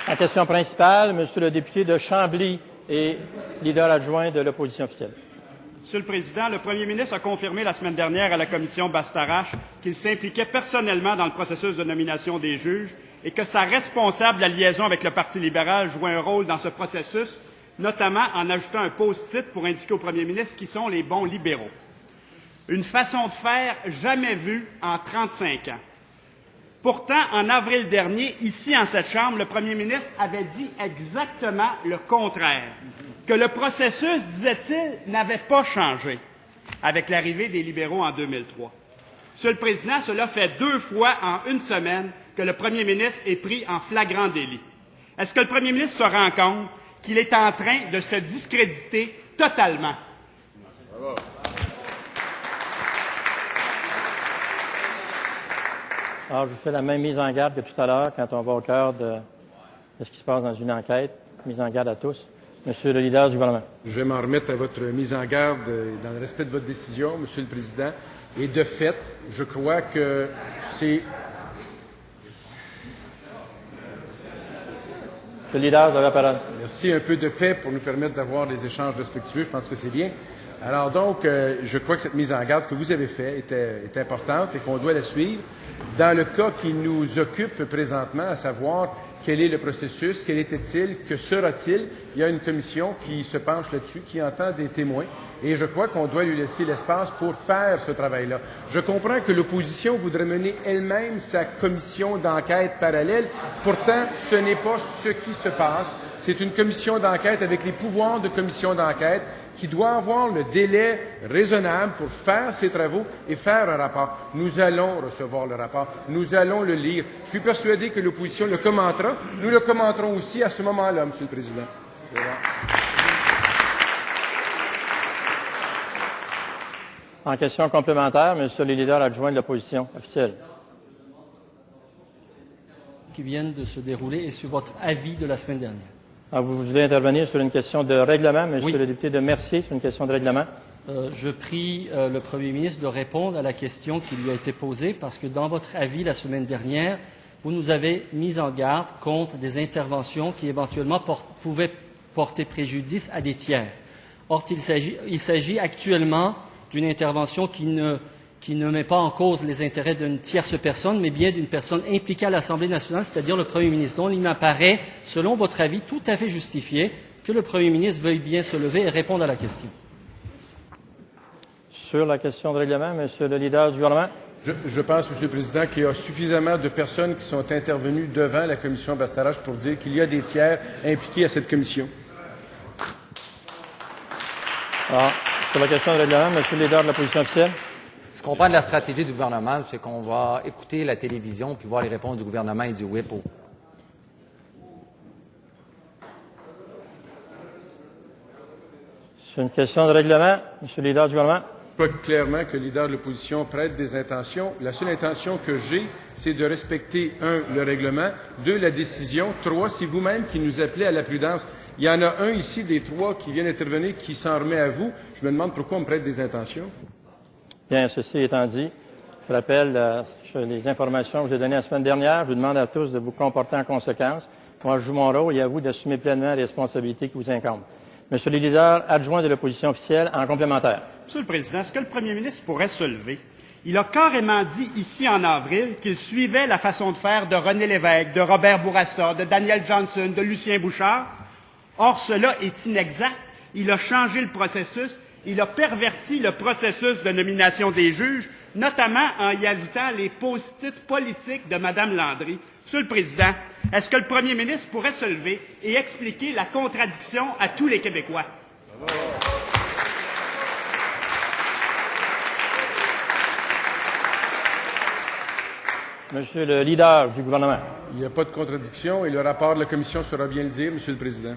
La question principale, Monsieur le député de Chambly et leader adjoint de l'opposition officielle. Monsieur le Président, le premier ministre a confirmé la semaine dernière à la commission Bastarache qu'il s'impliquait personnellement dans le processus de nomination des juges et que sa responsable de la liaison avec le Parti libéral jouait un rôle dans ce processus, notamment en ajoutant un post-it pour indiquer au premier ministre qui sont les bons libéraux. Une façon de faire jamais vue en 35 ans. Pourtant, en avril dernier, ici en cette Chambre, le premier ministre avait dit exactement le contraire, que le processus, disait-il, n'avait pas changé avec l'arrivée des libéraux en 2003. Monsieur le Président, cela fait 2 fois en une semaine que le premier ministre est pris en flagrant délit. Est-ce que le premier ministre se rend compte qu'il est en train de se discréditer totalement? Bravo. Alors, je vous fais la même mise en garde que tout à l'heure quand on va au cœur de ce qui se passe dans une enquête. Mise en garde à tous. Monsieur le leader du gouvernement. Je vais m'en remettre à votre mise en garde dans le respect de votre décision, Monsieur le Président. Et de fait, je crois que c'est... Monsieur le leader, vous avez la parole. Merci. Un peu de paix pour nous permettre d'avoir des échanges respectueux. Je pense que c'est bien. Alors donc, je crois que cette mise en garde que vous avez faite est importante et qu'on doit la suivre. Dans le cas qui nous occupe présentement, à savoir quel est le processus, quel était-il, que sera-t-il, il y a une commission qui se penche là-dessus, qui entend des témoins, et je crois qu'on doit lui laisser l'espace pour faire ce travail-là. Je comprends que l'opposition voudrait mener elle-même sa commission d'enquête parallèle. Pourtant, ce n'est pas ce qui se passe. C'est une commission d'enquête avec les pouvoirs de commission d'enquête qui doit avoir le délai raisonnable pour faire ses travaux et faire un rapport. Nous allons recevoir le rapport. Nous allons le lire. Je suis persuadé que l'opposition le commentera. Nous le commenterons aussi à ce moment-là, Monsieur le Président. En question complémentaire, Monsieur le leader adjoint de l'opposition officielle. Qui viennent de se dérouler et sur votre avis de la semaine dernière. Alors, vous voulez intervenir sur une question de règlement, Monsieur Oui. le député de Mercier, sur une question de règlement. Je prie le premier ministre de répondre à la question qui lui a été posée parce que dans votre avis la semaine dernière, vous nous avez mis en garde contre des interventions qui éventuellement pouvaient porter préjudice à des tiers. Or, il s'agit actuellement d'une intervention qui ne met pas en cause les intérêts d'une tierce personne, mais bien d'une personne impliquée à l'Assemblée nationale, c'est-à-dire le Premier ministre, dont il m'apparaît, selon votre avis, tout à fait justifié que le Premier ministre veuille bien se lever et répondre à la question. Sur la question de règlement, Monsieur le leader du gouvernement. Je pense, Monsieur le Président, qu'il y a suffisamment de personnes qui sont intervenues devant la commission Bastarache pour dire qu'il y a des tiers impliqués à cette commission. Alors, sur la question de règlement, Monsieur le leader de l'opposition officielle. Je comprends la stratégie du gouvernement, c'est qu'on va écouter la télévision puis voir les réponses du gouvernement et du whip. Sur une question de règlement, Monsieur le leader du gouvernement. Je crois clairement que le leader de l'opposition prête des intentions. La seule intention que j'ai, c'est de respecter, 1, le règlement, 2, la décision, 3, c'est vous-même qui nous appelez à la prudence. Il y en a un ici des 3 qui vient d'intervenir qui s'en remet à vous. Je me demande pourquoi on me prête des intentions. Bien, ceci étant dit, je rappelle les informations que je vous ai données la semaine dernière. Je vous demande à tous de vous comporter en conséquence. Moi, je joue mon rôle et à vous d'assumer pleinement les responsabilités qui vous incombent. Monsieur le leader adjoint de l'opposition officielle, en complémentaire. Monsieur le Président, est-ce que le premier ministre pourrait se lever? Il a carrément dit ici en avril qu'il suivait la façon de faire de René Lévesque, de Robert Bourassa, de Daniel Johnson, de Lucien Bouchard. Or, cela est inexact. Il a changé le processus. Il a perverti le processus de nomination des juges, notamment en y ajoutant les post-it politiques de Mme Landry. Monsieur le Président, est-ce que le premier ministre pourrait se lever et expliquer la contradiction à tous les Québécois? Monsieur le leader du gouvernement. Il n'y a pas de contradiction et le rapport de la commission saura bien le dire, Monsieur le Président.